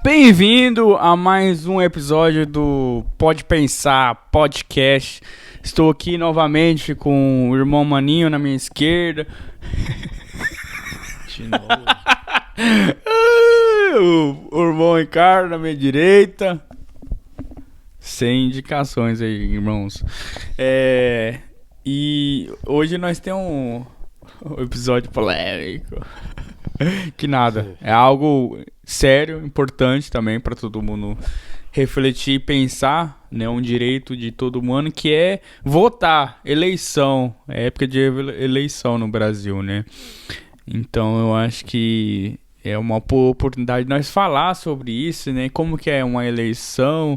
Bem-vindo a mais um episódio do Pode Pensar Podcast. Estou aqui novamente com o irmão Maninho na minha esquerda. De novo. O irmão Ricardo na minha direita. Sem indicações aí, irmãos. E hoje nós temos um episódio polêmico. Que nada, é algo sério, importante também para todo mundo refletir e pensar, né? Um direito de todo mundo que é votar, eleição, é época de eleição no Brasil, né? Então eu acho que é uma oportunidade de nós falar sobre isso, né? Como que é uma eleição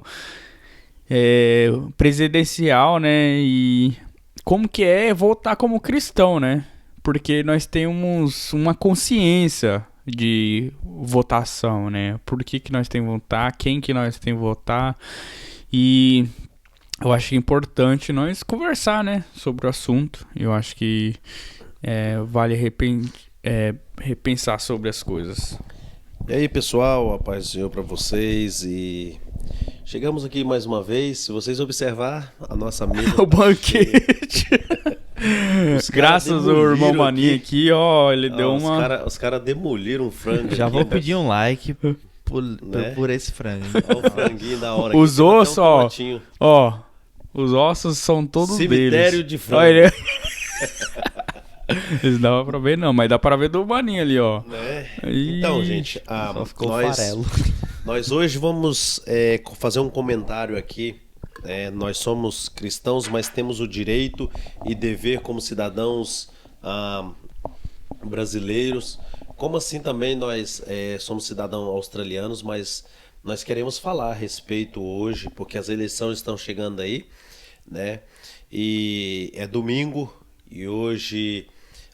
presidencial, né? E como que é votar como cristão, né? Porque nós temos uma consciência de votação, né? Por que nós temos que votar, quem que nós temos que votar. E eu acho importante nós conversar, né? Sobre o assunto. Eu acho que vale repensar sobre as coisas. E aí, pessoal, a paz do Senhor para vocês. E chegamos aqui mais uma vez. Se vocês observar a nossa mesa, O banquete. Graças ao irmão Maninho aqui, ó, ele deu uma... Os caras demoliram o frango. Já aqui, vou né? pedir um like Né? por esse frango. Olha o franguinho da hora. Os aqui, tem até ossos, um ó. tomatinho. Ó, os ossos são todos Cemitério deles. de frango. Olha. Eles não dá pra ver não, mas dá pra ver do Maninho ali, ó. Né? Ih, Então, gente, Só ficou farelo. nós hoje vamos fazer um comentário aqui. Nós somos cristãos, mas temos o direito e dever como cidadãos brasileiros. Como assim também nós somos cidadãos australianos, mas nós queremos falar a respeito hoje, porque as eleições estão chegando aí, né? E é domingo e hoje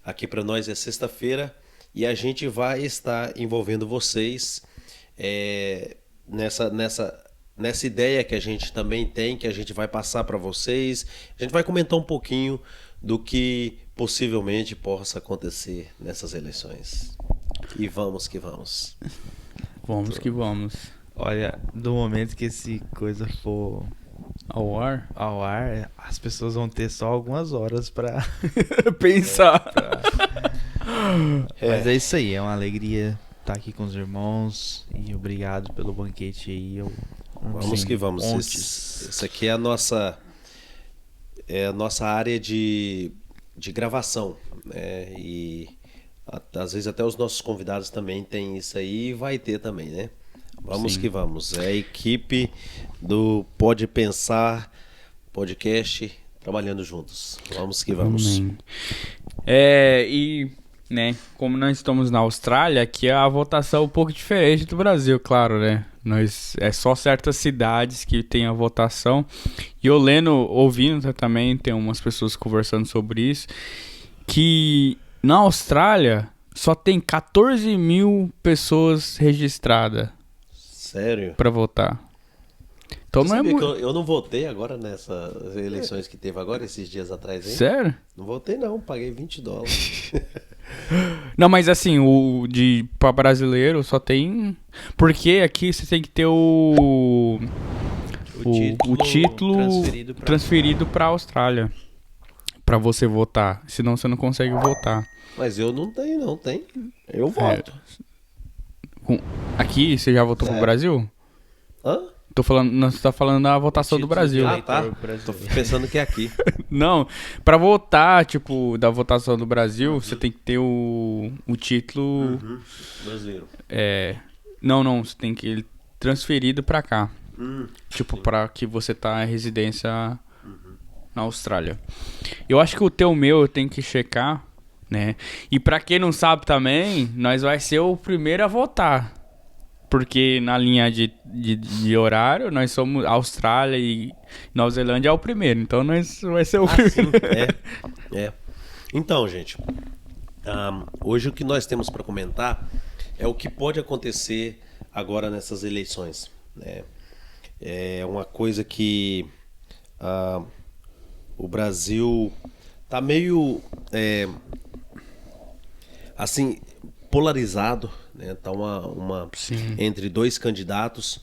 aqui para nós é sexta-feira e a gente vai estar envolvendo vocês nessa ideia que a gente também tem, que a gente vai passar para vocês. A gente vai comentar um pouquinho do que possivelmente possa acontecer nessas eleições. E vamos que vamos. Vamos que vamos. Olha, do momento que esse coisa for Ao ar? ao ar, as pessoas vão ter só algumas horas pra... Pensar. Mas é isso aí, é uma alegria estar aqui com os irmãos e obrigado pelo banquete aí. Vamos que vamos. Essa aqui é a nossa área de gravação, né? E às vezes até os nossos convidados também têm isso aí e vai ter também, né? Vamos que vamos. É a equipe do Pode Pensar Podcast trabalhando juntos. Vamos que vamos. Amém. E, né, como nós estamos na Austrália, aqui a votação é um pouco diferente do Brasil, claro, né? É só certas cidades que tem a votação. E eu ouvindo também, tem umas pessoas conversando sobre isso, que na Austrália só tem 14 mil pessoas registradas Sério? pra votar. Então não é Sabia que muito... eu não votei agora nessas eleições que teve agora, esses dias atrás, hein? Sério? Não votei não, paguei $20. Não, mas assim, pra brasileiro só tem... Porque aqui você tem que ter o título transferido pra Austrália. Pra você votar. Senão você não consegue votar. Mas eu não tenho não, tem? Eu voto. Aqui, você já votou pro Brasil? Hã? Tô falando, não, você tá falando da votação do Brasil. Ah, tá. Tô pensando que é aqui. Não, pra votar, tipo, da votação do Brasil, você tem que ter o título... Brasileiro. Não, você tem que ir transferido pra cá. Tipo, pra que você tá em residência na Austrália. Eu acho que o teu meu eu tenho que checar, né? E pra quem não sabe também, nós vai ser o primeiro a votar. Porque na linha de horário, nós somos Austrália e Nova Zelândia é o primeiro. Então nós vai ser o primeiro. Então, gente, hoje o que nós temos para comentar é o que pode acontecer agora nessas eleições, né? É uma coisa que o Brasil tá meio assim polarizado, né? Tá uma Sim. entre dois candidatos.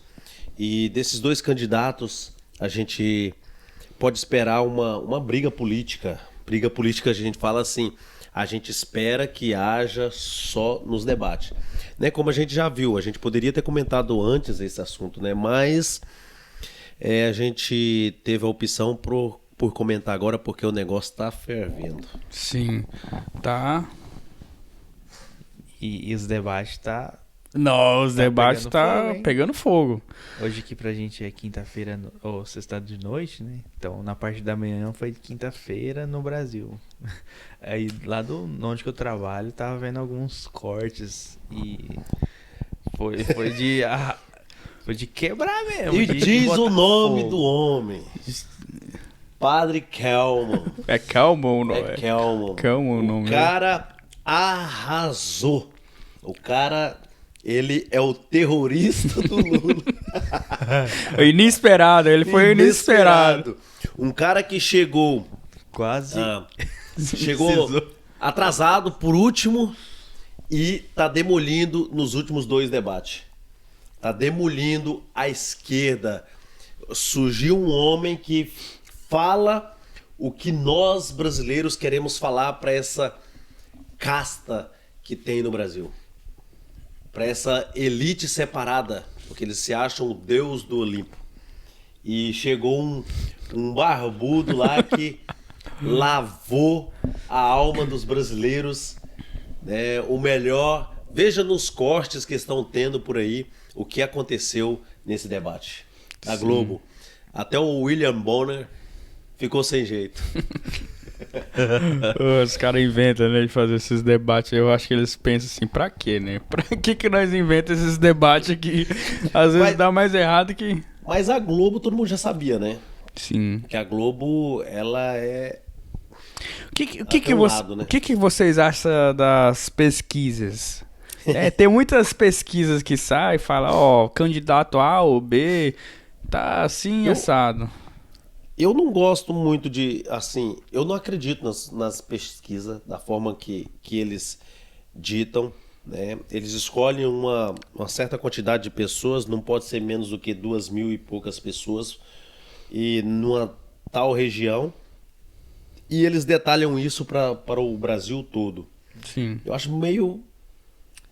E desses dois candidatos, a gente pode esperar uma briga política. Briga política, a gente fala assim, a gente espera que haja só nos debates. Né? Como a gente já viu, a gente poderia ter comentado antes esse assunto, né? Mas a gente teve a opção por comentar agora porque o negócio tá fervendo. Sim. Tá. E os debates Não, os Tá debates pegando tá fogo, hein? pegando fogo. Hoje aqui pra gente é quinta-feira ou sexta de noite, né? Então na parte da manhã foi de quinta-feira no Brasil. Aí lá onde que eu trabalho tava vendo alguns cortes e foi de foi de quebrar mesmo. E de diz botar o nome fogo. do homem. Padre Kelman. É Kelman, não É é? Kelman. Kelman o nome. O cara arrasou. O cara, ele é o terrorista do Lula. Inesperado, ele foi inesperado. Um cara que chegou Quase chegou atrasado por último e tá demolindo nos últimos dois debates. Tá demolindo a esquerda. Surgiu um homem que fala o que nós brasileiros queremos falar para essa casta que tem no Brasil. Para essa elite separada, porque eles se acham o deus do Olimpo. E chegou um barbudo lá que lavou a alma dos brasileiros, né? O melhor, veja nos cortes que estão tendo por aí o que aconteceu nesse debate da Globo. Até o William Bonner ficou sem jeito. Os caras inventam, né, de fazer esses debates. Eu acho que eles pensam assim, pra quê, né? Pra que nós inventamos esses debates que às vezes dá mais errado que... Mas a Globo todo mundo já sabia, né? Sim. Que a Globo, ela é... O que vocês acham das pesquisas? Tem muitas pesquisas que saem e falam, ó, candidato A ou B tá assim assado. Eu não gosto muito de, assim, eu não acredito nas pesquisas, da forma que eles ditam, né? Eles escolhem uma certa quantidade de pessoas, não pode ser menos do que 2.000 e poucas pessoas, e numa tal região, e eles detalham isso para o Brasil todo. Sim. Eu acho meio...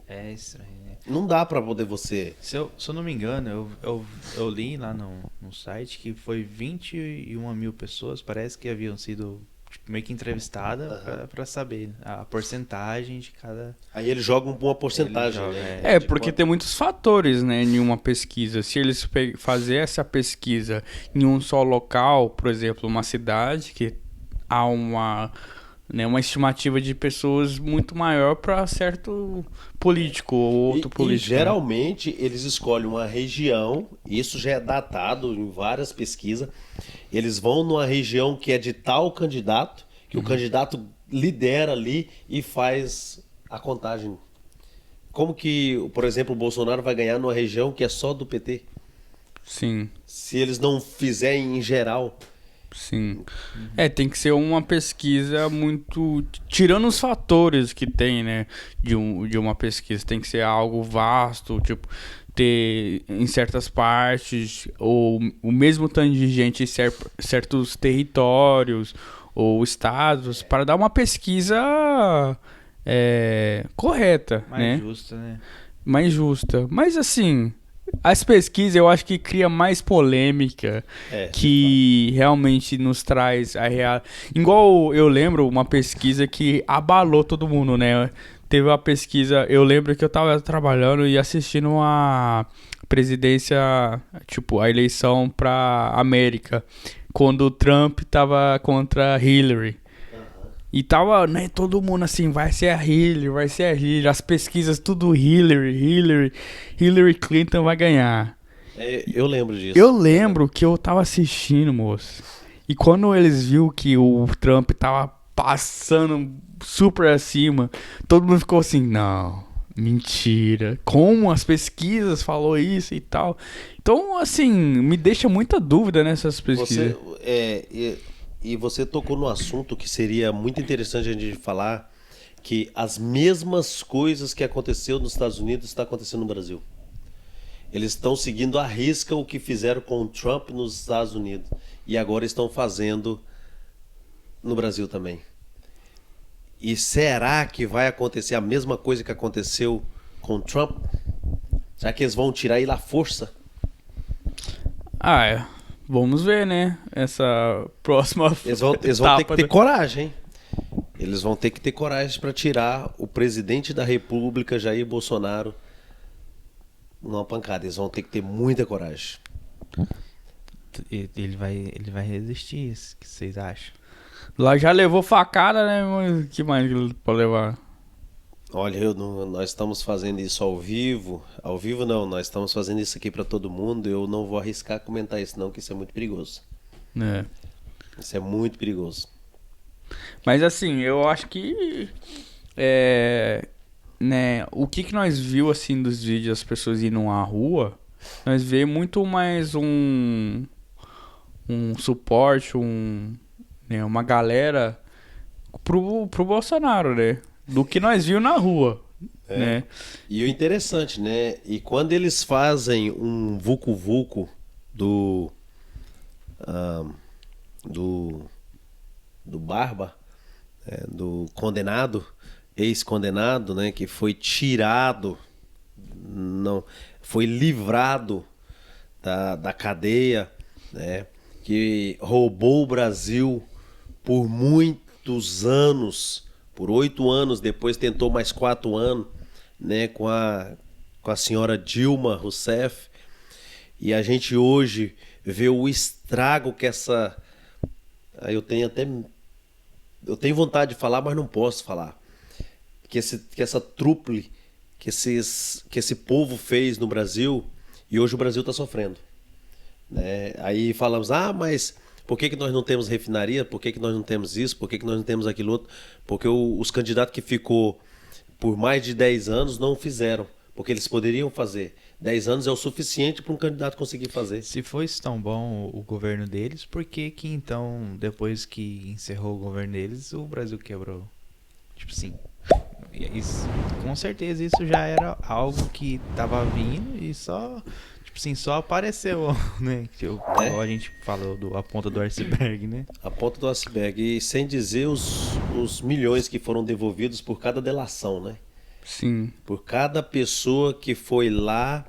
é estranho, né? Não dá para poder você... Se eu não me engano, eu li lá no site que foi 21 mil pessoas, parece que haviam sido tipo, meio que entrevistadas pra saber a porcentagem de cada... Aí eles jogam uma porcentagem, Ele joga, né? Porque tem muitos fatores, né, em uma pesquisa. Se eles fazer essa pesquisa em um só local, por exemplo, uma cidade que há uma estimativa de pessoas muito maior para certo político ou outro político. E geralmente eles escolhem uma região, isso já é datado em várias pesquisas. Eles vão numa região que é de tal candidato, que o candidato lidera ali e faz a contagem. Como que, por exemplo, o Bolsonaro vai ganhar numa região que é só do PT? Sim. Se eles não fizerem em geral. Sim. Tem que ser uma pesquisa muito... Tirando os fatores que tem, né, de uma pesquisa. Tem que ser algo vasto, tipo, ter em certas partes, ou o mesmo tanto de gente em certos territórios ou estados, para dar uma pesquisa correta, mais né? justa, né? Mais justa. Mas assim... As pesquisas eu acho que cria mais polêmica que realmente nos traz a real. Igual eu lembro uma pesquisa que abalou todo mundo, né? Teve uma pesquisa, eu lembro que eu tava trabalhando e assistindo uma presidência, tipo, a eleição pra América, quando o Trump tava contra Hillary. E tava, né, todo mundo assim, vai ser a Hillary, as pesquisas tudo Hillary Clinton vai ganhar. Eu lembro disso. Eu lembro que eu tava assistindo, moço, e quando eles viram que o Trump tava passando super acima, todo mundo ficou assim, não, mentira, como as pesquisas falou isso e tal. Então, assim, me deixa muita dúvida nessas pesquisas. E você tocou no assunto que seria muito interessante a gente falar, que as mesmas coisas que aconteceu nos Estados Unidos está acontecendo no Brasil. Eles estão seguindo à risca o que fizeram com o Trump nos Estados Unidos e agora estão fazendo no Brasil também. E será que vai acontecer a mesma coisa que aconteceu com o Trump? Será que eles vão tirar ele à força? Vamos ver, né? Essa próxima Eles vão ter que ter coragem, hein? Eles vão ter que ter coragem para tirar o presidente da República, Jair Bolsonaro, numa pancada. Eles vão ter que ter muita coragem. Ele vai resistir, o que vocês acham? Lá já levou facada, né? Mas que mais ele pode levar? Olha, nós estamos fazendo isso ao vivo. Ao vivo não, nós estamos fazendo isso aqui para todo mundo. Eu não vou arriscar comentar isso não, que isso é muito perigoso. Isso é muito perigoso. Mas assim, eu acho que né, o que nós viu assim dos vídeos das pessoas indo à rua, nós vê muito mais um suporte, né, uma galera pro Bolsonaro, né? Do que nós viu na rua, né? E o interessante, né? E quando eles fazem um vucu-vucu do Barba, do condenado, ex-condenado, né? Que foi tirado, não, foi livrado da cadeia, né? Que roubou o Brasil por muitos anos, por 8 anos, depois tentou mais 4 anos, né, com a senhora Dilma Rousseff. E a gente hoje vê o estrago que essa... Eu tenho vontade de falar, mas não posso falar. Que essa trupe, que esse povo fez no Brasil, e hoje o Brasil está sofrendo. Né? Aí falamos, mas por que nós não temos refinaria? Por que nós não temos isso? Por que nós não temos aquilo outro? Porque os candidatos que ficou por mais de 10 anos não fizeram, porque eles poderiam fazer. 10 anos é o suficiente para um candidato conseguir fazer. Se foi tão bom o governo deles, por que então, depois que encerrou o governo deles, o Brasil quebrou? Tipo assim, com certeza isso já era algo que estava vindo e só... Sim, só apareceu, né? A gente falou a ponta do iceberg, né? A ponta do iceberg. E sem dizer os milhões que foram devolvidos por cada delação, né? Sim. Por cada pessoa que foi lá,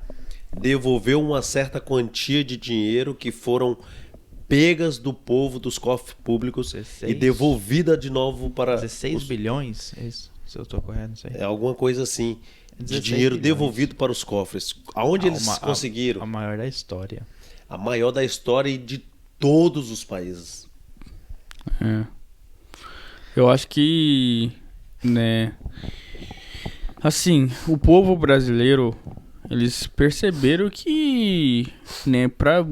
devolveu uma certa quantia de dinheiro que foram pegas do povo, dos cofres públicos 16, e devolvida de novo para... 16 bilhões? É isso? Se eu estou correto, não sei. É alguma coisa assim. De dinheiro bilhões devolvido para os cofres. Aonde eles conseguiram? A maior da história. A maior da história e de todos os países. Eu acho que, né, assim, o povo brasileiro, eles perceberam que, né, para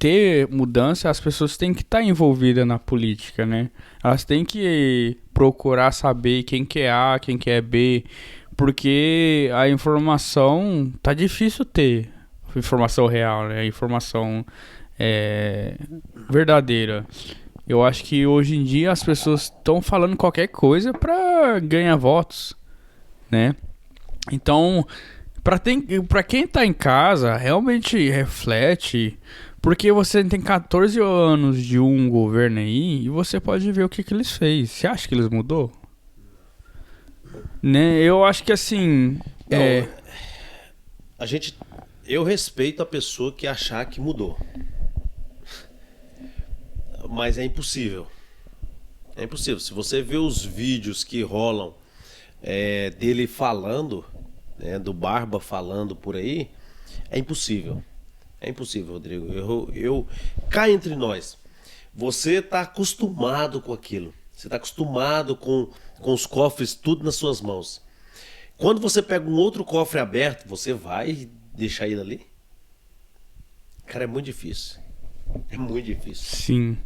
ter mudança, as pessoas têm que estar envolvidas na política, né? Elas têm que procurar saber quem que é A, quem que é B, porque a informação tá difícil ter, informação real, né? Informação verdadeira. Eu acho que hoje em dia as pessoas estão falando qualquer coisa para ganhar votos, né? Então, para quem tá em casa, realmente reflete, porque você tem 14 anos de um governo aí e você pode ver o que eles fez. Você acha que eles mudou? Né? Eu acho que assim... Eu respeito a pessoa que achar que mudou. Mas é impossível. É impossível. Se você vê os vídeos que rolam dele falando, né, do Barba falando por aí, é impossível. É impossível, Rodrigo. Cá entre nós, você está acostumado com aquilo. Você está acostumado com os cofres tudo nas suas mãos. Quando você pega um outro cofre aberto, você vai deixar ele ali? Cara, é muito difícil. É muito difícil. Sim.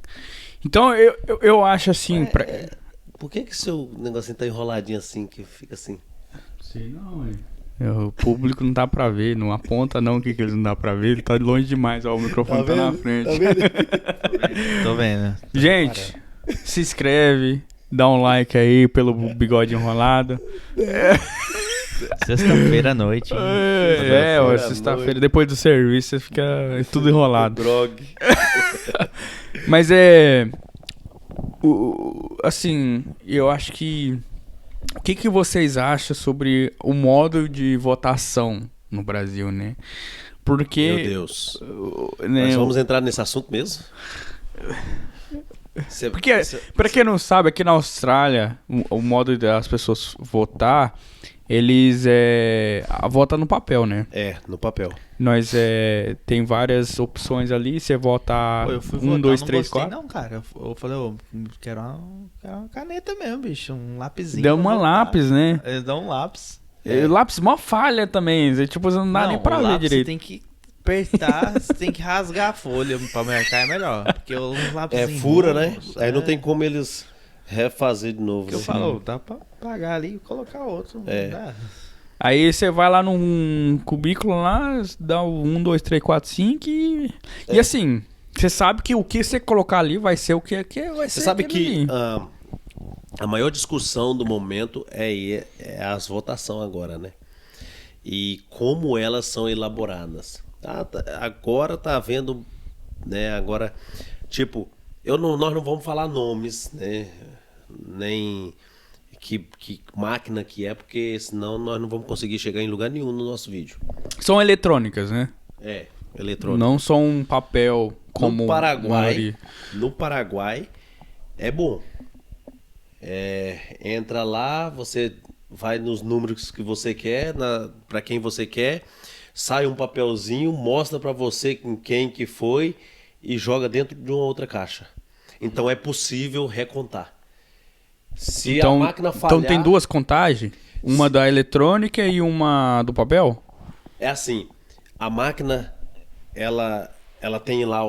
Então, eu acho assim... Por que seu negocinho tá enroladinho assim, que fica assim? Sei não, o público não dá pra ver, não aponta não o que eles não dá pra ver, ele tá longe demais, ó, o microfone tá na frente. Tô vendo. Gente, se inscreve, Dá um like aí pelo bigode enrolado. Sexta-feira à noite, hein? Ó, sexta-feira, depois do serviço, você fica tudo enrolado. Grog. Mas assim, eu acho que... O que vocês acham sobre o modo de votação no Brasil, né? Porque... Meu Deus. Né, Nós vamos entrar nesse assunto mesmo? Porque, pra quem não sabe, aqui na Austrália, o modo das pessoas votar, eles votam no papel, né? No papel. Nós tem várias opções ali, você vota Pô, eu fui 1, votar, 2, não 3, gostei 4. não, cara. Eu falei, quero uma caneta mesmo, bicho. Um lapisinho. Dá pra uma votar. lápis, né? Eles dão um lápis. Lápis, mó falha também. Tipo, você não dá nem pra o ler lápis direito. Você tem que apertar, você tem que rasgar a folha pra marcar, é melhor. Porque os lápis Fura, né? Aí não tem como eles refazer de novo. Que eu né? falo, dá pra pagar ali e colocar outro. Não dá. Aí você vai lá num cubículo lá, dá o 1, 2, 3, 4, 5 e assim, você sabe que o que você colocar ali vai ser o que vai ser. Você sabe aquele que ali. a maior discussão do momento é as votações agora, né? E como elas são elaboradas. Agora tá havendo, né? Agora, tipo, nós não vamos falar nomes, né? Nem que máquina que é, porque senão nós não vamos conseguir chegar em lugar nenhum no nosso vídeo. São eletrônicas, né? Eletrônico. Não são um papel como No Paraguai é bom. Entra lá, você vai nos números que você quer, para quem você quer, sai um papelzinho, mostra para você quem que foi e joga dentro de uma outra caixa. Então é possível recontar. Se a máquina falhar... Então tem duas contagens? Uma da eletrônica e uma do papel? É assim, a máquina, ela tem lá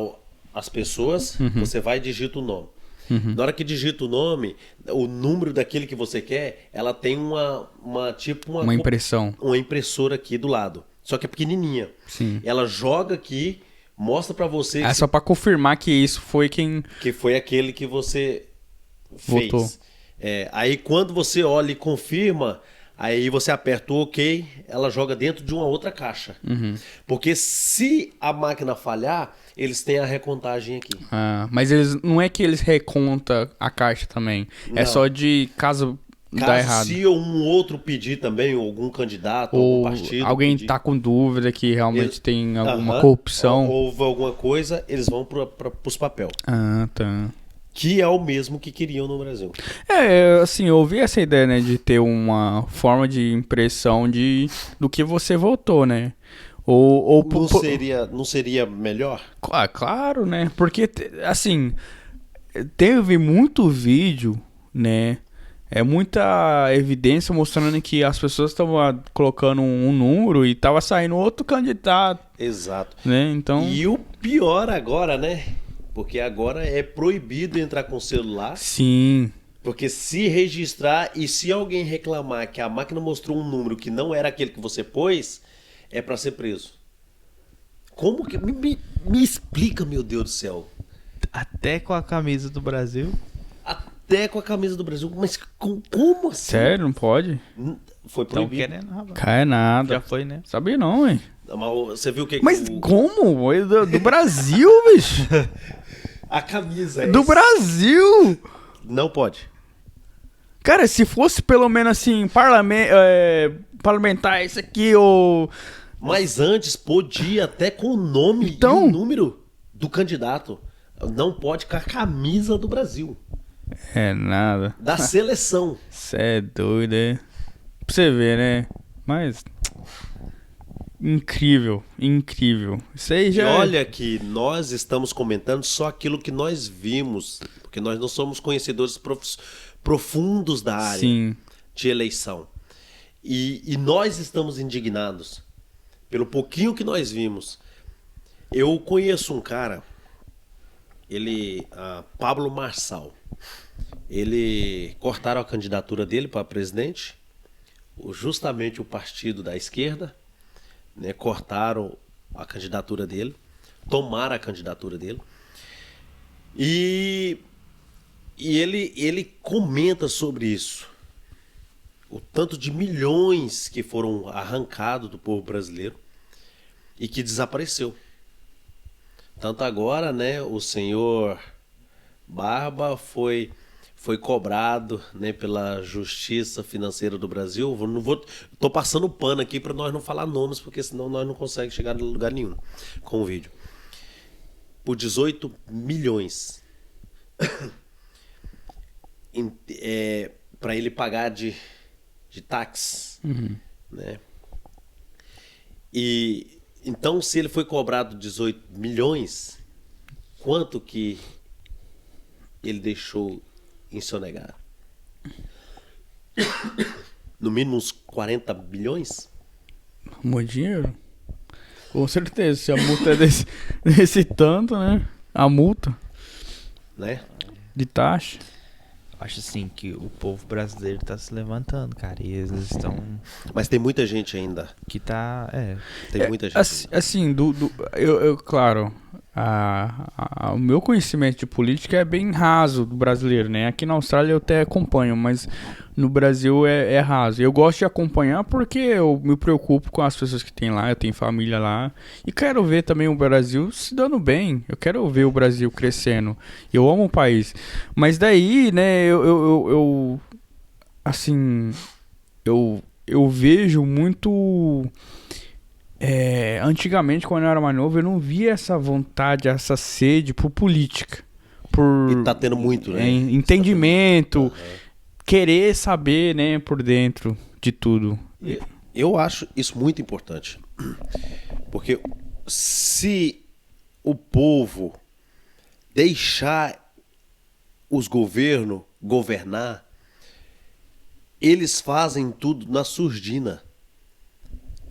as pessoas, você vai e digita o nome. Na hora que digita o nome, o número daquele que você quer, ela tem uma impressão. Uma impressora aqui do lado. Só que é pequenininha. Sim. Ela joga aqui, mostra pra você... É só pra confirmar que isso foi quem... Que foi aquele que você votou. fez. Aí quando você olha e confirma, aí você aperta o OK, ela joga dentro de uma outra caixa. Porque se a máquina falhar, eles têm a recontagem aqui. Mas não é que eles recontam a caixa também. Não. É só de caso dá errado. Se um outro pedir também, algum candidato, Ou algum partido... alguém pedir, tá com dúvida que realmente tem alguma corrupção. Houve alguma coisa, eles vão pros papel. Tá. Que é o mesmo que queriam no Brasil. Assim, eu ouvi essa ideia, né, de ter uma forma de impressão do que você votou, né? Não seria melhor? Claro, né? Porque, assim, teve muito vídeo, né? Muita evidência mostrando que as pessoas estavam colocando um número e tava saindo outro candidato. Exato. Né? Então... E o pior agora, né? Porque agora é proibido entrar com celular. Sim. Porque se registrar e se alguém reclamar que a máquina mostrou um número que não era aquele que você pôs, é para ser preso. Como que... Me explica, meu Deus do céu. Até com a camisa do Brasil. Até com a camisa do Brasil. Mas como assim? Sério? Não pode? Foi Estão proibido. querendo, rapaz. Cai nada. Já foi, né? Sabia não, hein? Mas você viu o que... Mas como? Do Brasil, bicho? A camisa Do Brasil! Não pode. Cara, se fosse pelo menos assim, parlamentar esse aqui, ou... Mas antes podia até com o nome e o número do candidato. Não pode com a camisa do Brasil. Nada. Da seleção. Você é doido, Pra você ver, né? Mas... Incrível. Isso aí já... E olha que nós estamos comentando só aquilo que nós vimos. Porque nós não somos conhecedores profundos da área de eleição. E nós estamos indignados pelo pouquinho que nós vimos. Eu conheço um cara, Pablo Marçal. Ele cortaram a candidatura dele para presidente, justamente o partido da esquerda, né, cortaram a candidatura dele, tomaram a candidatura dele. E E ele comenta sobre isso. O tanto de milhões que foram arrancados do povo brasileiro e que desapareceu. Tanto agora, né, o senhor Barba foi cobrado, né, pela Justiça Financeira do Brasil. Tô passando pano aqui para nós não falar nomes, porque senão nós não conseguimos chegar em lugar nenhum com o vídeo. Por 18 milhões. Para ele pagar de táxi, né? E então, se ele foi cobrado 18 milhões, quanto que ele deixou em sonegar? No mínimo uns 40 bilhões? Muito dinheiro. Com certeza. Se a multa é desse tanto, né? A multa Né? de taxa. Acho assim que o povo brasileiro tá se levantando, cara. E eles estão. Mas tem muita gente ainda. Que tá. Tem muita gente. Assim, claro, o meu conhecimento de política é bem raso do brasileiro, né? Aqui na Austrália eu até acompanho, mas no Brasil é raso. Eu gosto de acompanhar porque eu me preocupo com as pessoas que tem lá, eu tenho família lá. E quero ver também o Brasil se dando bem. Eu quero ver o Brasil crescendo. Eu amo o país. Mas daí, né, assim, eu vejo muito... antigamente, quando eu era mais novo, eu não via essa vontade, essa sede por política. E tá tendo muito, né? Entendimento, querer saber, né, por dentro de tudo. Eu acho isso muito importante. Porque se o povo deixar os governos governar, eles fazem tudo na surdina.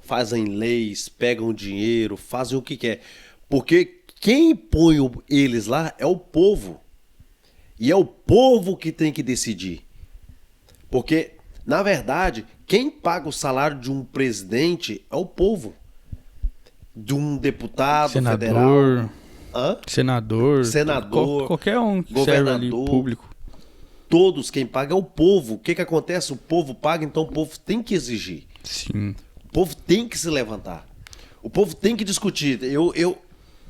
Fazem leis, pegam dinheiro, fazem o que quer. Porque quem põe eles lá é o povo. E é o povo que tem que decidir. Porque, na verdade, quem paga o salário de um presidente é o povo. De um deputado federal. Senador, qualquer um que serve ali, público. Todos quem paga é o povo. O que acontece? O povo paga, então o povo tem que exigir. Sim. O povo tem que se levantar. O povo tem que discutir.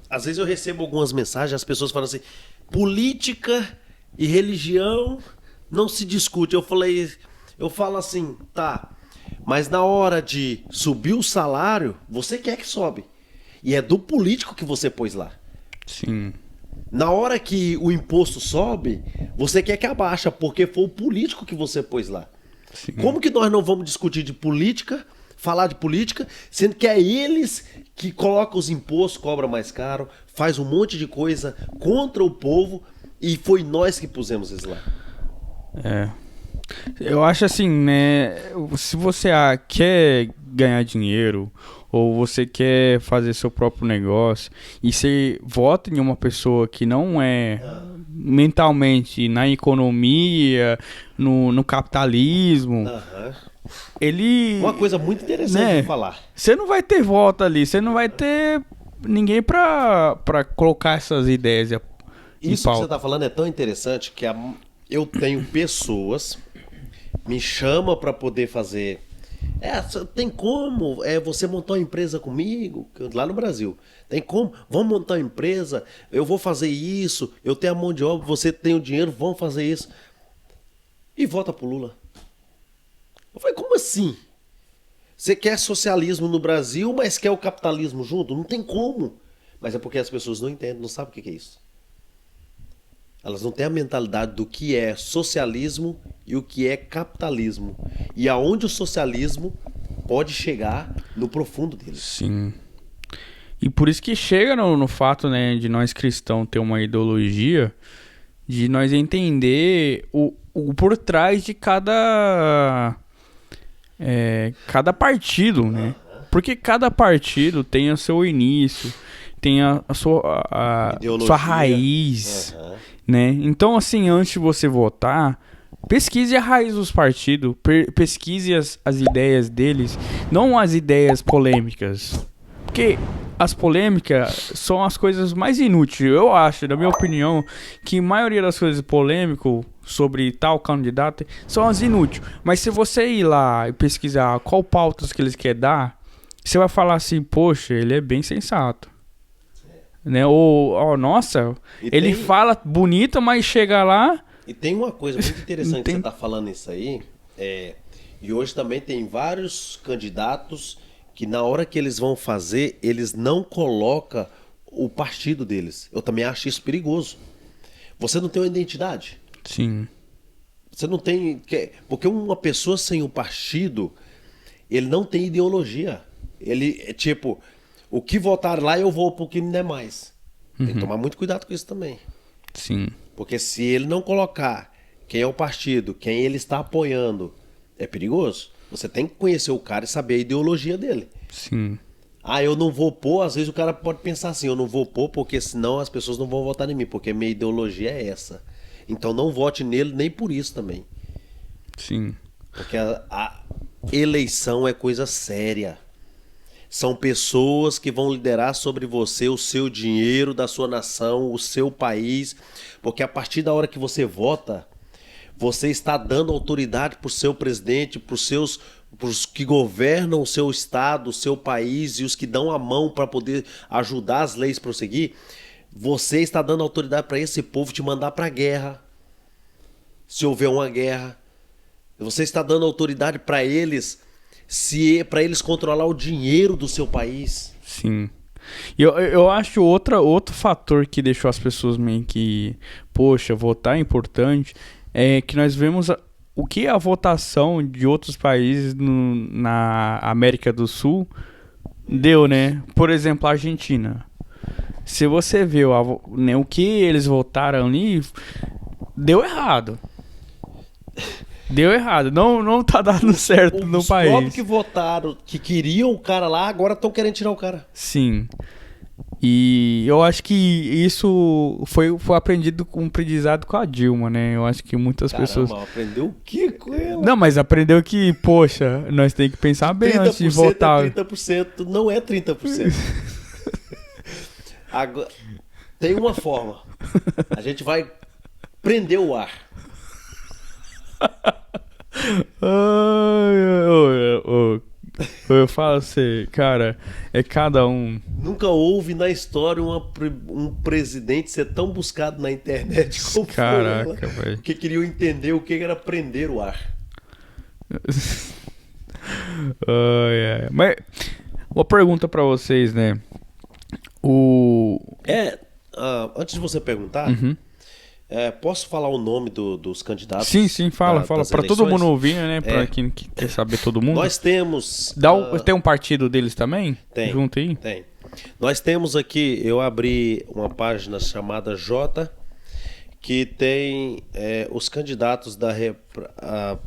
Às vezes eu recebo algumas mensagens, as pessoas falam assim, política e religião não se discute. Eu falo assim, tá, mas na hora de subir o salário, você quer que sobe. E é do político que você pôs lá. Sim. Na hora que o imposto sobe, você quer que abaixa, porque foi o político que você pôs lá. Sim. Como que nós não vamos discutir de política, falar de política, sendo que é eles que colocam os impostos, cobra mais caro, faz um monte de coisa contra o povo e foi nós que pusemos eles lá. Eu acho assim, né? Se você quer ganhar dinheiro ou você quer fazer seu próprio negócio e você vota em uma pessoa que não é mentalmente na economia, no capitalismo, ele... Uma coisa muito interessante, né, de falar. Você não vai ter voto ali, você não vai ter ninguém pra colocar essas ideias em Isso pauta. que você tá falando é tão interessante que eu tenho pessoas me chamam para poder fazer. Tem como você montar uma empresa comigo lá no Brasil? Tem como? Vamos montar uma empresa? Eu vou fazer isso. Eu tenho a mão de obra, você tem o dinheiro, vamos fazer isso. E vota pro Lula. Eu falei, como assim? Você quer socialismo no Brasil, mas quer o capitalismo junto? Não tem como. Mas é porque as pessoas não entendem, não sabem o que é isso. Elas não têm a mentalidade do que é socialismo e o que é capitalismo. E aonde o socialismo pode chegar no profundo dele. Sim. E por isso que chega no fato, né, de nós cristãos ter uma ideologia, de nós entender o por trás de cada partido, né? Porque cada partido tem o seu início, tem a sua raiz, né? Então, assim, antes de você votar, pesquise a raiz dos partidos, pesquise as ideias deles, não as ideias polêmicas. Porque as polêmicas são as coisas mais inúteis. Eu acho, na minha opinião, que a maioria das coisas polêmicas sobre tal candidato são as inúteis. Mas se você ir lá e pesquisar qual pautas que eles querem dar, você vai falar assim, poxa, ele é bem sensato. Né? Ou, nossa, ele fala bonito, mas chega lá... E tem uma coisa muito interessante que você está falando isso aí, e hoje também tem vários candidatos que na hora que eles vão fazer, eles não colocam o partido deles. Eu também acho isso perigoso. Você não tem uma identidade. Sim. Você não tem... Porque uma pessoa sem um partido, ele não tem ideologia. Ele é tipo, o que votar lá eu vou pro que não é mais. Tem que tomar muito cuidado com isso também. Sim. Porque se ele não colocar quem é o partido, quem ele está apoiando, é perigoso. Você tem que conhecer o cara e saber a ideologia dele. Sim. Ah, eu não vou pôr, às vezes o cara pode pensar assim, eu não vou pôr porque senão as pessoas não vão votar em mim, porque minha ideologia é essa. Então não vote nele nem por isso também. Sim. Porque a eleição é coisa séria. São pessoas que vão liderar sobre você o seu dinheiro, da sua nação, o seu país. Porque a partir da hora que você vota, você está dando autoridade para o seu presidente, para os que governam o seu estado, o seu país e os que dão a mão para poder ajudar as leis a prosseguir. Você está dando autoridade para esse povo te mandar para a guerra, se houver uma guerra. Você está dando autoridade para eles, para eles controlar o dinheiro do seu país. Sim. E eu acho outro fator que deixou as pessoas meio que, poxa, votar é importante, é que nós vemos o que a votação de outros países na América do Sul deu, né? Por exemplo, a Argentina. Se você vê né, o que eles votaram ali, deu errado. Deu errado. Não tá dando certo no país. Os próprios que votaram, que queriam o cara lá, agora estão querendo tirar o cara. Sim. E eu acho que isso foi aprendido com um aprendizado com a Dilma, né? Eu acho que muitas pessoas... Aprendeu o que com ela? Não, mas aprendeu que, poxa, nós temos que pensar bem antes de votar. 30% não é 30%. Agora, tem uma forma. A gente vai prender o ar. Eu falo assim, cara, é cada um. Nunca houve na história um presidente ser tão buscado na internet como Caraca, velho. Porque queriam entender o que era prender o ar. Mas uma pergunta pra vocês, né? Antes de você perguntar, posso falar o nome dos candidatos? Sim, fala. Para todo mundo ouvir, né? Para quem quer saber todo mundo. Nós temos... Tem um partido deles também? Tem. Junto aí? Tem. Nós temos aqui, eu abri uma página chamada J, que tem os candidatos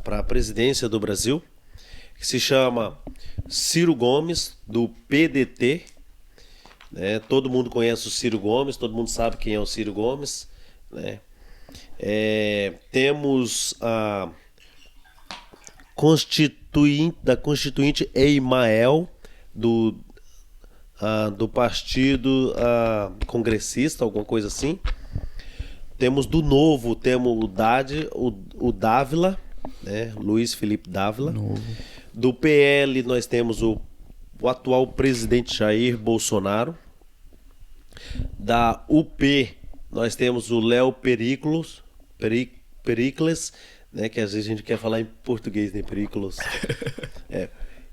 para a presidência do Brasil, que se chama Ciro Gomes, do PDT. Né? Todo mundo conhece o Ciro Gomes, todo mundo sabe quem é o Ciro Gomes, né? Temos a Constituinte Eimael, do partido congressista, alguma coisa assim. Temos do Novo, temos o Dávila, né? Luiz Felipe Dávila. Novo. Do PL nós temos o atual presidente Jair Bolsonaro. Da UP nós temos o Léo Pericles, né, que às vezes a gente quer falar em português, né, Pericles.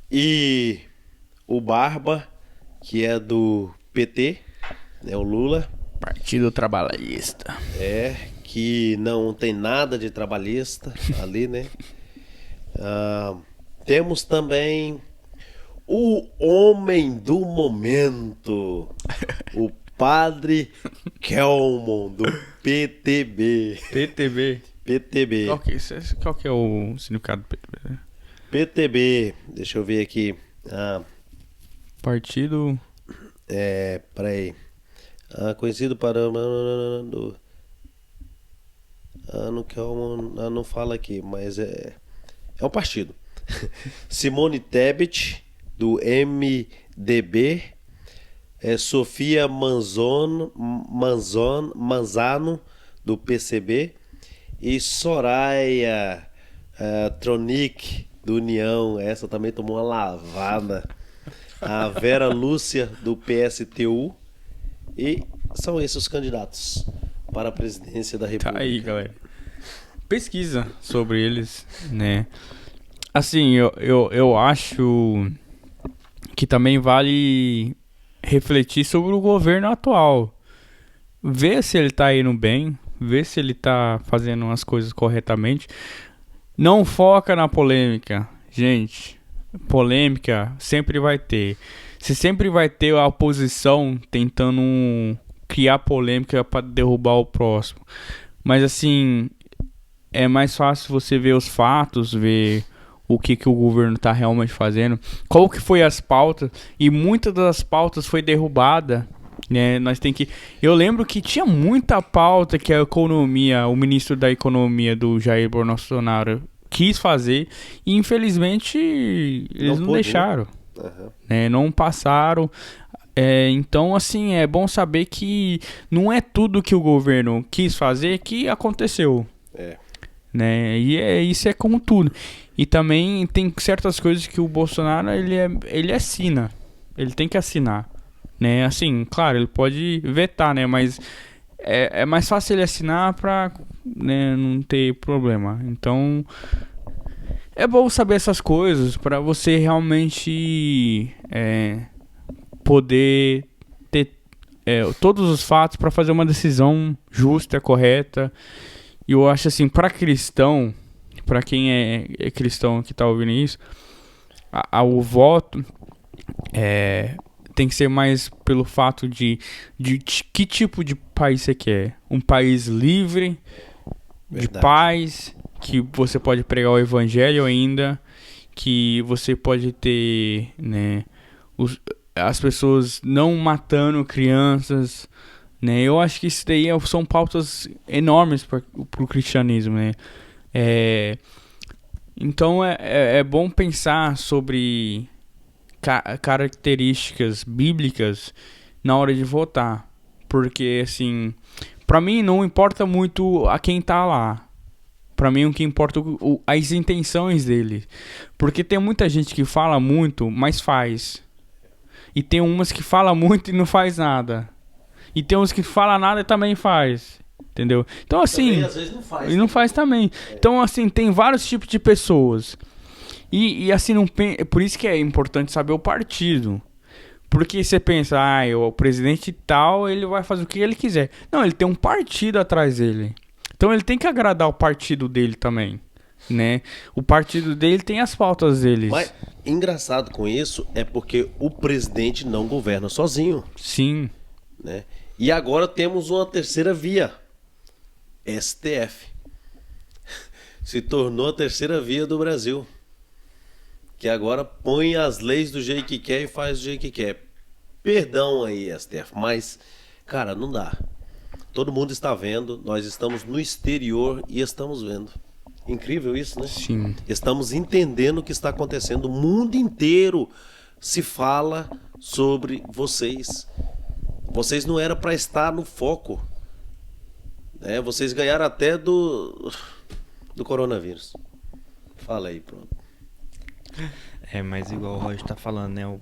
E o Barba, que é do PT, né, o Lula. Partido Trabalhista. Que não tem nada de trabalhista ali, né? Temos também o homem do momento, o Padre Kelmon, do PTB. PTB. Qual que é o significado do PTB? PTB, deixa eu ver aqui. Partido... Peraí. Conhecido para... não fala aqui, mas é um partido. Simone Tebet, do MDB. Sofia Manzano, do PCB, e Soraya Tronic, do União. Essa também tomou uma lavada. A Vera Lúcia, do PSTU. E são esses os candidatos para a presidência da República. Tá aí, galera. Pesquisa sobre eles, né? Assim, eu acho que também vale refletir sobre o governo atual. Ver se ele tá indo bem, ver se ele tá fazendo as coisas corretamente. Não foca na polêmica. Gente, polêmica sempre vai ter. Você sempre vai ter a oposição tentando criar polêmica para derrubar o próximo. Mas assim, é mais fácil você ver os fatos, ver o que o governo está realmente fazendo, qual que foi as pautas, e muitas das pautas foi derrubada, né? Eu lembro que tinha muita pauta que a economia, o ministro da economia do Jair Bolsonaro quis fazer, e infelizmente eles não deixaram, né? Não passaram. Então, assim, é bom saber que não é tudo que o governo quis fazer que aconteceu. Né? E isso é como tudo. E também tem certas coisas que o Bolsonaro ele assina. Ele tem que assinar, né? Assim, claro, ele pode vetar, né? Mas é mais fácil ele assinar pra, né, não ter problema. Então é bom saber essas coisas para você realmente poder ter todos os fatos para fazer uma decisão justa, correta. E eu acho assim, para cristão, para quem é cristão que tá ouvindo isso, o voto tem que ser mais pelo fato de que tipo de país você quer. Um país livre, de paz, que você pode pregar o evangelho ainda, que você pode ter, né, as pessoas não matando crianças, né? Eu acho que isso daí são pautas enormes para o cristianismo, né? Então é bom pensar sobre características bíblicas na hora de votar, porque assim, para mim não importa muito a quem tá lá. Para mim o que importa é as intenções dele, porque tem muita gente que fala muito, mas faz, e tem umas que fala muito e não faz nada. E tem uns que fala nada e também faz. Entendeu? Então assim, também, às vezes não faz. E não faz também. Então assim, tem vários tipos de pessoas. E assim, por isso que é importante saber o partido. Porque você pensa, o presidente tal, ele vai fazer o que ele quiser. Não, ele tem um partido atrás dele. Então ele tem que agradar o partido dele também, né? O partido dele tem as pautas dele. Mas engraçado com isso é porque o presidente não governa sozinho. Sim. Né? E agora temos uma terceira via. STF. Se tornou a terceira via do Brasil. Que agora põe as leis do jeito que quer e faz do jeito que quer. Perdão aí, STF, mas, cara, não dá. Todo mundo está vendo, nós estamos no exterior e estamos vendo. Incrível isso, né? Sim. Estamos entendendo o que está acontecendo. O mundo inteiro se fala sobre vocês. Vocês não eram para estar no foco. Né? Vocês ganharam até do coronavírus. Fala aí, pronto. Mas igual o Roger tá falando, né?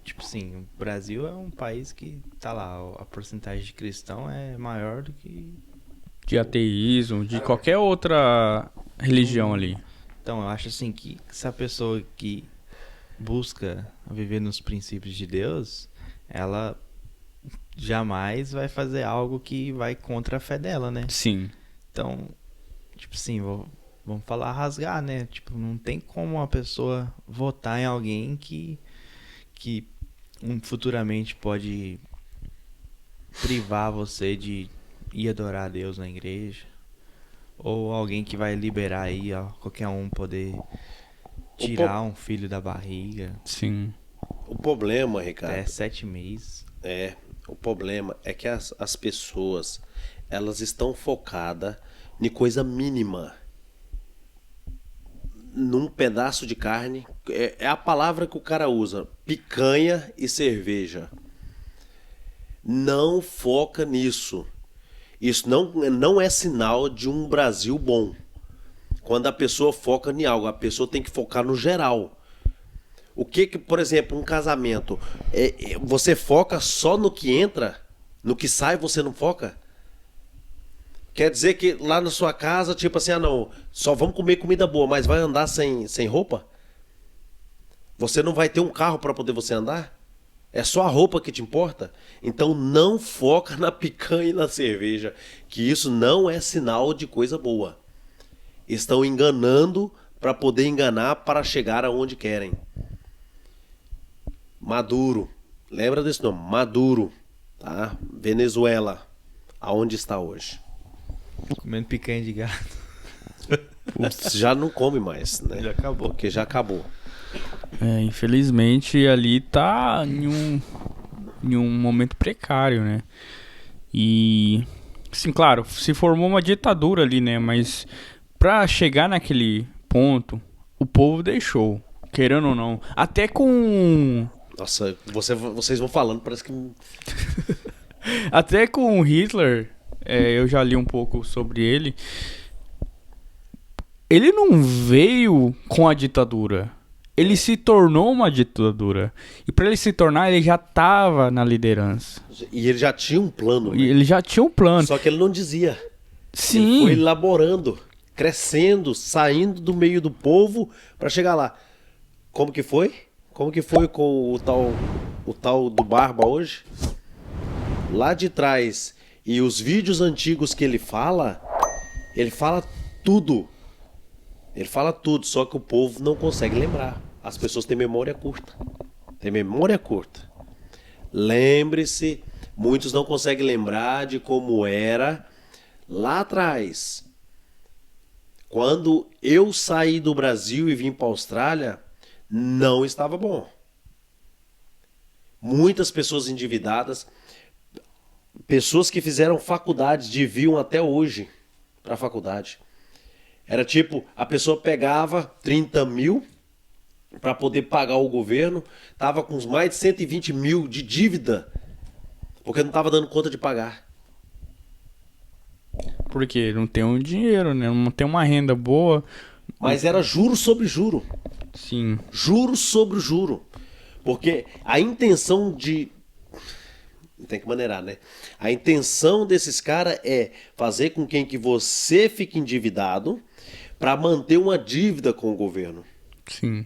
Tipo assim, o Brasil é um país que tá lá, a porcentagem de cristão é maior do que... De ateísmo, de qualquer outra religião ali. Então, eu acho assim que essa pessoa que busca viver nos princípios de Deus, ela jamais vai fazer algo que vai contra a fé dela, né? Sim. Então, tipo assim, vamos falar rasgar, né? Tipo, não tem como uma pessoa votar em alguém que futuramente pode privar você de ir adorar a Deus na igreja. Ou alguém que vai liberar aí, ó, qualquer um poder tirar um filho da barriga. Sim. O problema, Ricardo... Até 7 meses. O problema é que as pessoas, elas estão focadas em coisa mínima. Num pedaço de carne. É a palavra que o cara usa. Picanha e cerveja. Não foca nisso. Isso não é sinal de um Brasil bom. Quando a pessoa foca em algo, a pessoa tem que focar no geral. O que, por exemplo, um casamento, você foca só no que entra, no que sai você não foca? Quer dizer que lá na sua casa, tipo assim, não, só vamos comer comida boa, mas vai andar sem roupa? Você não vai ter um carro para poder você andar? É só a roupa que te importa? Então não foca na picanha e na cerveja, que isso não é sinal de coisa boa. Estão enganando para poder enganar para chegar aonde querem. Maduro, lembra desse nome? Maduro, tá? Venezuela, aonde está hoje? Comendo picanha de gato. Putz, já não come mais, né? Já acabou. Porque já acabou. Infelizmente ali tá em um momento precário, né? E, sim, claro, se formou uma ditadura ali, né? Mas pra chegar naquele ponto, o povo deixou, querendo ou não. Até com... Nossa, vocês vão falando, parece que... Até com Hitler, eu já li um pouco sobre ele. Ele não veio com a ditadura. Ele se tornou uma ditadura. E para ele se tornar, ele já estava na liderança. E ele já tinha um plano, né? E ele já tinha um plano. Só que ele não dizia. Sim. Ele foi elaborando, crescendo, saindo do meio do povo para chegar lá. Como que foi? Como que foi com o tal do Barba hoje? Lá de trás. E os vídeos antigos que ele fala tudo. Ele fala tudo, só que o povo não consegue lembrar. As pessoas têm memória curta. Tem memória curta. Lembre-se, muitos não conseguem lembrar de como era lá atrás. Quando eu saí do Brasil e vim para a Austrália, não estava bom. Muitas pessoas endividadas, pessoas que fizeram faculdade, deviam até hoje para a faculdade. Era tipo, a pessoa pegava 30 mil para poder pagar o governo, tava com mais de 120 mil de dívida, porque não estava dando conta de pagar. Porque não tem um dinheiro, né? Não tem uma renda boa. Mas era juro sobre juro. Sim. Juro sobre juro. Porque a intenção de... Tem que maneirar, né? A intenção desses caras é fazer com que você fique endividado para manter uma dívida com o governo. Sim.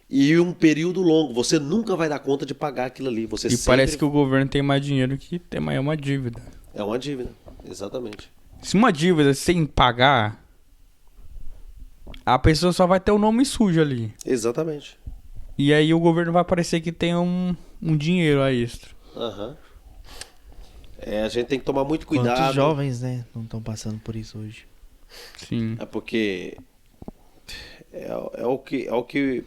E um período longo. Você nunca vai dar conta de pagar aquilo ali. Você E sempre... parece que o governo tem mais dinheiro que tem mais uma dívida. É uma dívida, exatamente. Se uma dívida sem pagar, a pessoa só vai ter o nome sujo ali. Exatamente. E aí o governo vai parecer que tem um dinheiro a extra. Uhum. A gente tem que tomar muito cuidado. Quantos jovens, né, não estão passando por isso hoje? Sim. É porque é o que é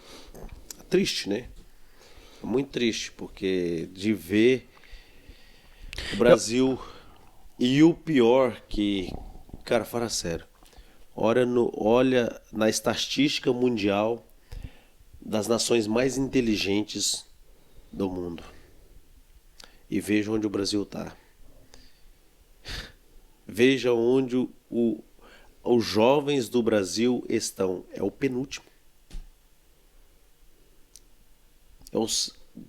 triste, né? É muito triste, porque de ver o Brasil e o pior que, cara, fala sério. Olha na estatística mundial das nações mais inteligentes do mundo e veja onde o Brasil está. Veja onde os jovens do Brasil estão. É o penúltimo.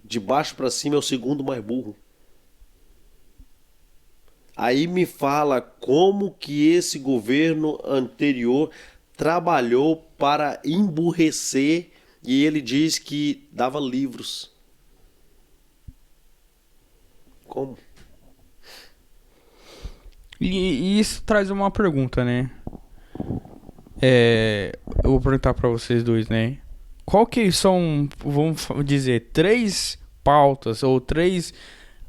De baixo para cima é o segundo mais burro. Aí me fala como que esse governo anterior trabalhou para emburrecer, e ele diz que dava livros. Como? E isso traz uma pergunta, né? Eu vou perguntar pra vocês dois, né? Qual que são, vamos dizer, 3 pautas ou 3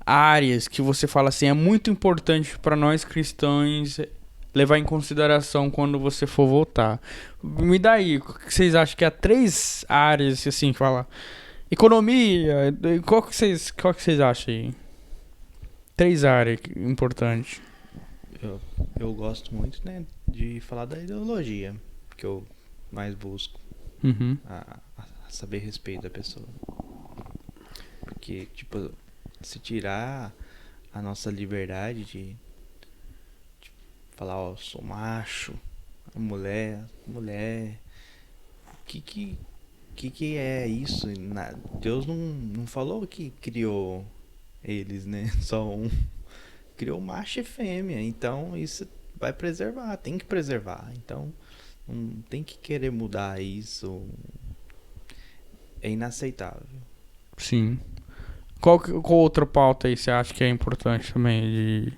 áreas que você fala assim, é muito importante pra nós cristãos levar em consideração quando você for votar? Me dá aí, o que vocês acham que é 3 áreas, assim, que fala... Economia, qual que vocês acham aí? 3 áreas importantes. Eu gosto muito, né, de falar da ideologia, que eu mais busco a saber respeito da pessoa. Porque, tipo, se tirar a nossa liberdade de falar, ó, sou macho, mulher, que é isso? Deus não falou que criou eles, né? Só um. Criou macho e fêmea. Então isso vai preservar, tem que preservar. Então não tem que querer mudar isso. É inaceitável. Sim. Qual outra pauta aí você acha que é importante também?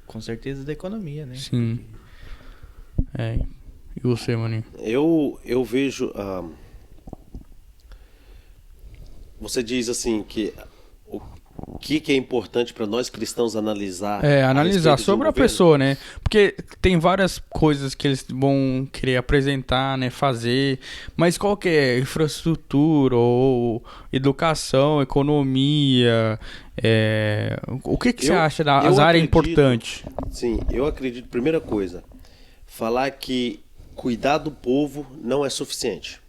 Com certeza da economia, né? Sim. E você, maninho? Eu vejo. Você diz assim que o que é importante para nós cristãos analisar? Analisar respeito sobre do a governo? pessoa, né? Porque tem várias coisas que eles vão querer apresentar, né? Fazer. Mas qual que é? Infraestrutura ou educação, economia? O que você acha das áreas importantes? Sim, eu acredito, primeira coisa, falar que cuidar do povo não é suficiente.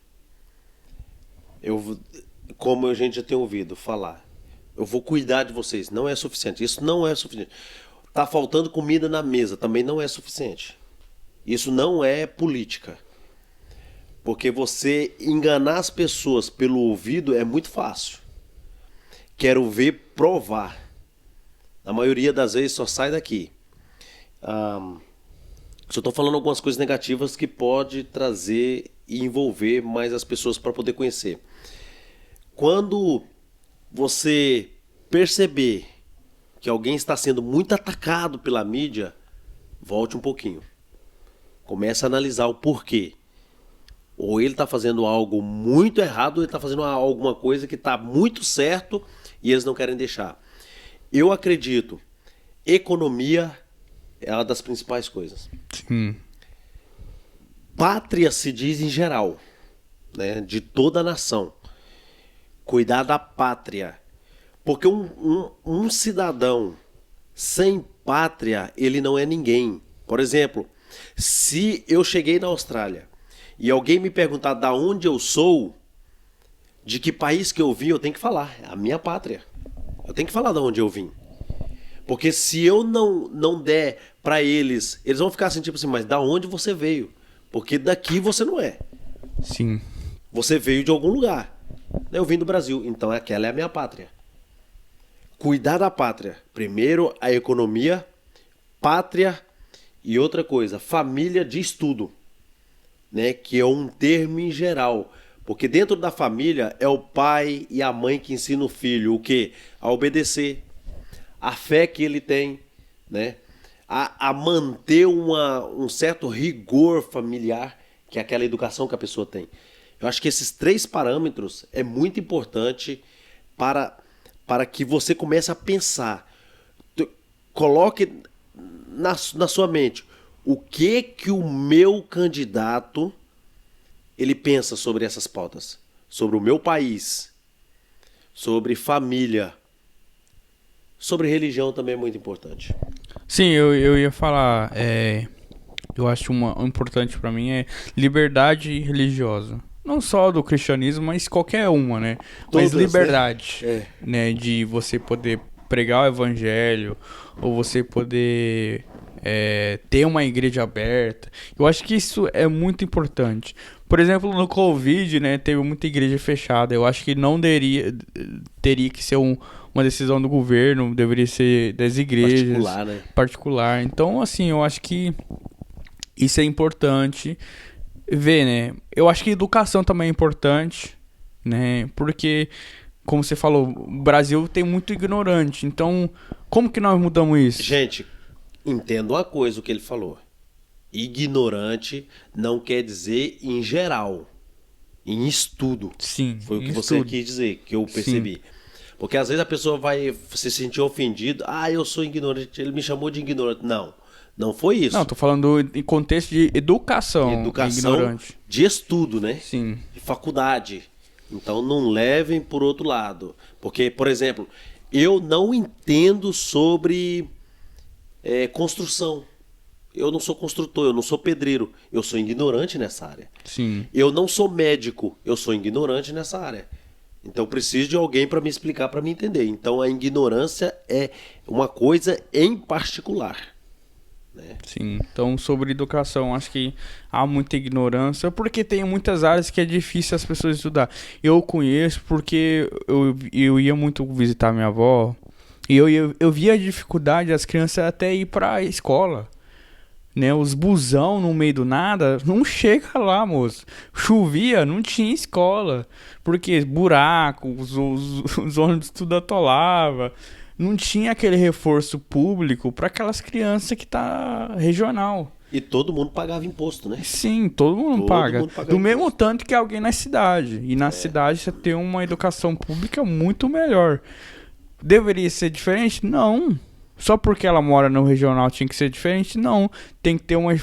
Como a gente já tem ouvido falar, eu vou cuidar de vocês, não é suficiente. Isso não é suficiente. Tá faltando comida na mesa, também não é suficiente. Isso não é política. Porque você enganar as pessoas pelo ouvido é muito fácil. Quero ver provar. Na maioria das vezes só sai daqui. Só estou falando algumas coisas negativas que pode trazer e envolver mais as pessoas para poder conhecer. Quando você perceber que alguém está sendo muito atacado pela mídia, volte um pouquinho. Comece a analisar o porquê. Ou ele está fazendo algo muito errado, ou ele está fazendo alguma coisa que está muito certo e eles não querem deixar. Eu acredito, economia é uma das principais coisas. Sim. Pátria se diz em geral, né, de toda a nação. Cuidar da pátria. Porque um cidadão sem pátria, ele não é ninguém. Por exemplo, se eu cheguei na Austrália e alguém me perguntar de onde eu sou, de que país que eu vim, eu tenho que falar. É a minha pátria. Eu tenho que falar de onde eu vim. Porque se eu não der para eles, eles vão ficar assim, tipo assim, mas da onde você veio? Porque daqui você não é. Sim. Você veio de algum lugar. Eu vim do Brasil, então aquela é a minha pátria. Cuidar da pátria. Primeiro, a economia, pátria e outra coisa, família de estudo, né? Que é um termo em geral. Porque dentro da família é o pai e a mãe que ensinam o filho o quê? A obedecer, a fé que ele tem, né? A manter um certo rigor familiar, que é aquela educação que a pessoa tem. Eu acho que esses 3 parâmetros é muito importante para que você comece a pensar. Coloque na sua mente o que o meu candidato ele pensa sobre essas pautas, sobre o meu país, sobre família, sobre religião também é muito importante. Sim, eu ia falar, eu acho importante pra mim é liberdade religiosa. Não só do cristianismo, mas qualquer uma, né? Mas Todas, liberdade, né? né? De você poder pregar o evangelho, ou você poder ter uma igreja aberta. Eu acho que isso é muito importante. Por exemplo, no Covid, né? Teve muita igreja fechada. Eu acho que não teria que ser uma decisão do governo, deveria ser das igrejas. Particular, né? Particular. Então, assim, eu acho que isso é importante ver, né? Eu acho que educação também é importante, né? Porque, como você falou, o Brasil tem muito ignorante. Então, como que nós mudamos isso? Gente, entenda uma coisa o que ele falou. Ignorante não quer dizer em geral, em estudo. Sim. Foi o que você quis dizer, que eu percebi. Sim. Porque às vezes a pessoa vai se sentir ofendida. Eu sou ignorante, ele me chamou de ignorante. Não foi isso. Não, tô falando em contexto de educação. Educação ignorante. De estudo, né? Sim. De faculdade. Então não levem por outro lado. Porque, por exemplo, eu não entendo sobre construção. Eu não sou construtor, eu não sou pedreiro. Eu sou ignorante nessa área. Sim. Eu não sou médico, eu sou ignorante nessa área. Então eu preciso de alguém para me explicar, para me entender. Então a ignorância é uma coisa em particular, né? Sim, então sobre educação, acho que há muita ignorância, porque tem muitas áreas que é difícil as pessoas estudar. Eu conheço porque eu ia muito visitar minha avó, e eu via a dificuldade das crianças até ir para a escola. Né, os busão no meio do nada, não chega lá, moço. Chovia, não tinha escola. Porque buraco, os ônibus tudo atolava. Não tinha aquele reforço público para aquelas crianças que tá regional. E todo mundo pagava imposto, né? Sim, todo mundo Todo paga. mundo paga Do mesmo imposto. tanto que alguém na cidade. E na cidade você tem uma educação pública muito melhor. Deveria ser diferente? Não. Só porque ela mora no regional tinha que ser diferente? Não. Tem que ter uma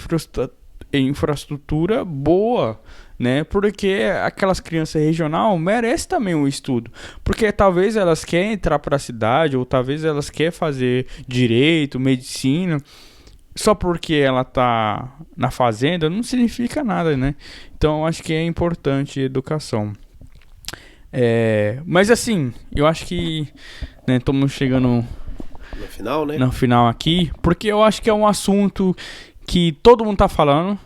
infraestrutura boa, né? Porque aquelas crianças regional merecem também um estudo. Porque talvez elas querem entrar para a cidade, ou talvez elas querem fazer direito, medicina. Só porque ela tá na fazenda não significa nada, né? Então eu acho que é importante a educação. Mas assim, eu acho que estamos chegando No final, né? no final aqui, porque eu acho que é um assunto que todo mundo tá falando,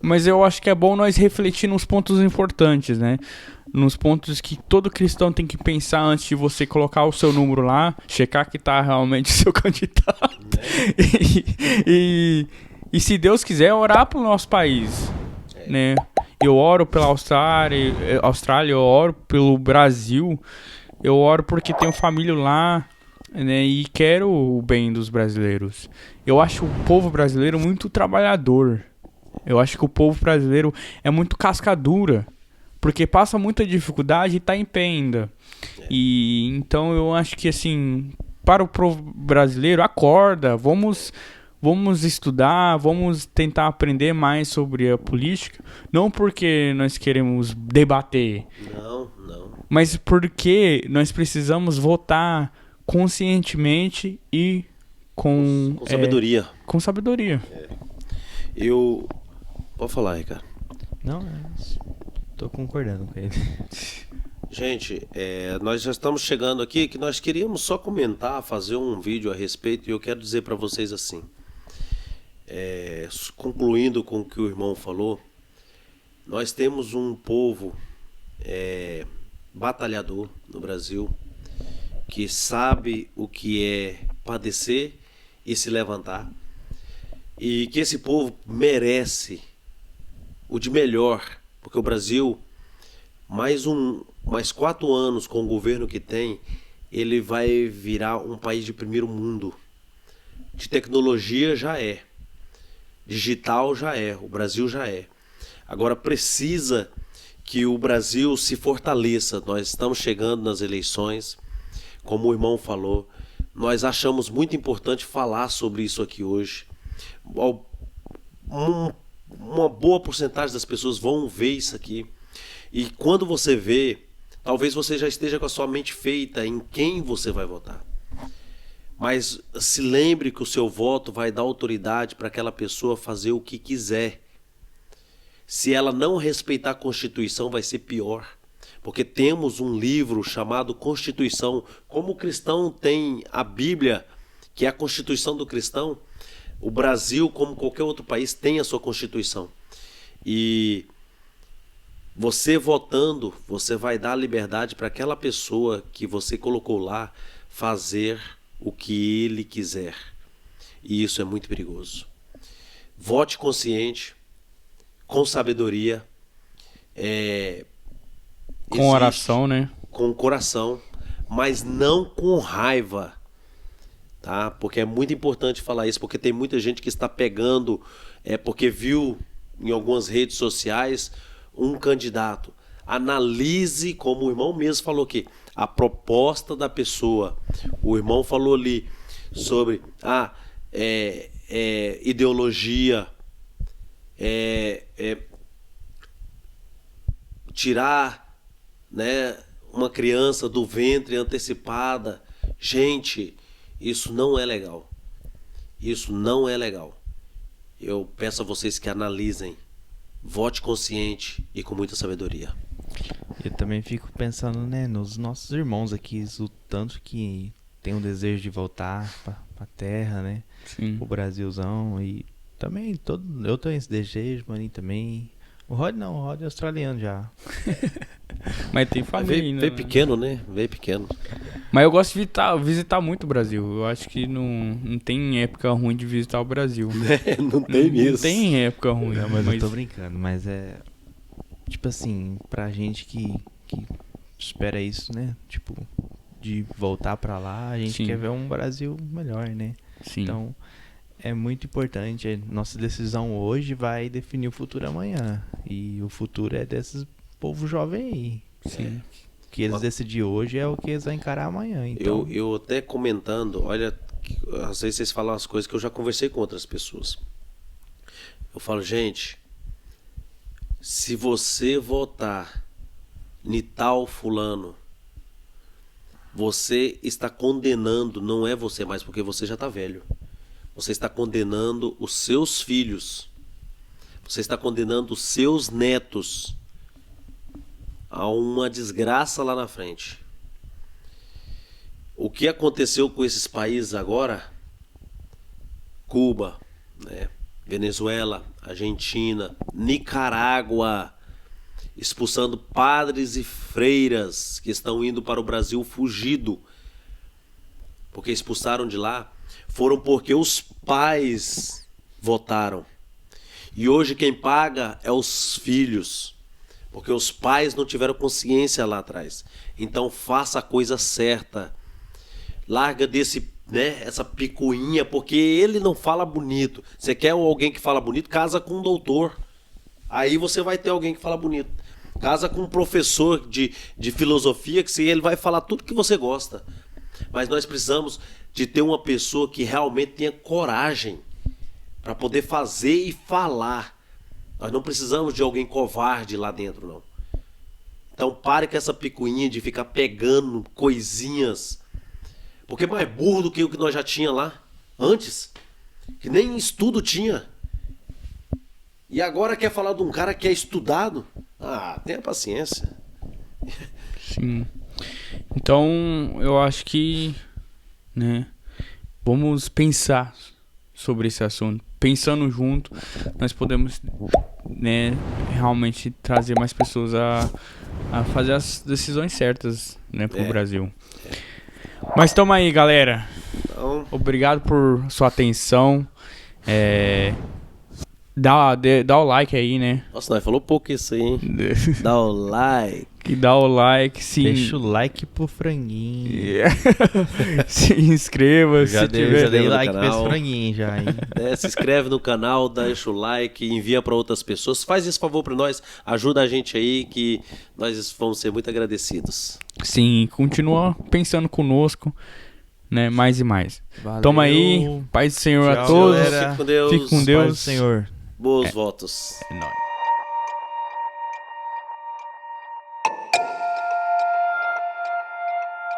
mas eu acho que é bom nós refletir nos pontos importantes, né? Nos pontos que todo cristão tem que pensar antes de você colocar o seu número lá, checar que tá realmente o seu candidato. E se Deus quiser, orar pro nosso país, né? Eu oro pela Austrália, eu oro pelo Brasil, eu oro porque tenho família lá, né, e quero o bem dos brasileiros. Eu acho o povo brasileiro muito trabalhador. Eu acho que o povo brasileiro é muito cascadura, porque passa muita dificuldade e tá em pé ainda. E então eu acho que assim, para o povo brasileiro, acorda, vamos estudar, vamos tentar aprender mais sobre a política, não porque nós queremos debater, Não. mas porque nós precisamos votar conscientemente e com sabedoria. Com sabedoria. Pode falar, Ricardo. Não, tô concordando com ele. Gente, nós já estamos chegando aqui que nós queríamos só comentar, fazer um vídeo a respeito, e eu quero dizer para vocês assim, concluindo com o que o irmão falou, nós temos um povo batalhador no Brasil, que sabe o que é padecer e se levantar, e que esse povo merece o de melhor, porque o Brasil, mais 4 anos com o governo que tem, ele vai virar um país de primeiro mundo. De tecnologia já é, digital já é, o Brasil já é. Agora precisa que o Brasil se fortaleça. Nós estamos chegando nas eleições, como o irmão falou, nós achamos muito importante falar sobre isso aqui hoje. Uma boa porcentagem das pessoas vão ver isso aqui. E quando você vê, talvez você já esteja com a sua mente feita em quem você vai votar. Mas se lembre que o seu voto vai dar autoridade para aquela pessoa fazer o que quiser. Se ela não respeitar a Constituição, vai ser pior. Porque temos um livro chamado Constituição. Como o cristão tem a Bíblia, que é a Constituição do cristão, o Brasil, como qualquer outro país, tem a sua Constituição. E você votando, você vai dar liberdade para aquela pessoa que você colocou lá fazer o que ele quiser. E isso é muito perigoso. Vote consciente, com sabedoria, com oração, né? Com coração, mas não com raiva, tá? Porque é muito importante falar isso, porque tem muita gente que está pegando, porque viu em algumas redes sociais um candidato. Analise, como o irmão mesmo falou aqui, a proposta da pessoa. O irmão falou ali sobre ideologia, tirar, né, uma criança do ventre antecipada. Gente, isso não é legal. Isso não é legal. Eu peço a vocês que analisem, vote consciente e com muita sabedoria. Eu também fico pensando, né, nos nossos irmãos aqui, o tanto que tem um desejo de voltar pra terra, né? Sim. O Brasilzão. E também eu tenho esse desejo, maninho também. O Rod não, o Rod é australiano já. Mas tem família Veio, ainda, veio né? pequeno, né? Veio pequeno. Mas eu gosto de visitar muito o Brasil. Eu acho que não tem época ruim de visitar o Brasil. Não tem Não mesmo. tem época ruim. Não, mas eu tô brincando, mas é. Tipo assim, pra gente que espera isso, né? Tipo, de voltar pra lá, a gente Sim. quer ver um Brasil melhor, né? Sim. Então, é muito importante. Nossa decisão hoje vai definir o futuro amanhã. E o futuro é desses povo jovem aí. Sim. O que eles decidirem hoje é o que eles vão encarar amanhã. Então, Eu até comentando, olha, às vezes vocês falam umas coisas que eu já conversei com outras pessoas. Eu falo, gente, se você votar em tal fulano, você está condenando, não é você mais, porque você já está velho. Você está condenando os seus filhos. Você está condenando os seus netos a uma desgraça lá na frente. O que aconteceu com esses países agora? Cuba, né? Venezuela, Argentina, Nicarágua, expulsando padres e freiras que estão indo para o Brasil fugido, porque expulsaram de lá, foram porque os pais votaram. E hoje quem paga é os filhos, porque os pais não tiveram consciência lá atrás. Então faça a coisa certa. Larga desse, né, essa picuinha, porque ele não fala bonito. Você quer alguém que fala bonito? Casa com um doutor. Aí você vai ter alguém que fala bonito. Casa com um professor de filosofia, que ele vai falar tudo que você gosta. Mas nós precisamos de ter uma pessoa que realmente tenha coragem para poder fazer e falar. Nós não precisamos de alguém covarde lá dentro, não. Então pare com essa picuinha de ficar pegando coisinhas. Porque é mais burro do que o que nós já tinha lá antes. Que nem estudo tinha. E agora quer falar de um cara que é estudado? Ah, tenha paciência. Sim. Então, eu acho que, né, vamos pensar sobre esse assunto. Pensando junto, nós podemos, né, realmente trazer mais pessoas a fazer as decisões certas, né, pro Brasil. Mas tamo aí, galera. Então, Obrigado por sua atenção. Dá o like aí, né? nossa, nós falou pouco isso aí, hein? Dá o like. Dá o like, sim. deixa o like pro franguinho. Se inscreva, Já se dei tiver. no like pra esse canal. franguinho já, hein? Se inscreve no canal, deixa o like, envia para outras pessoas. Faz esse favor para nós, ajuda a gente aí que nós vamos ser muito agradecidos. Sim, continua pensando conosco, né? Mais e mais. Valeu. Toma aí, paz do Senhor a Tchau, todos. galera. Fique com Deus. Fique com Paz do Deus. Senhor. Bons votos. É nóis.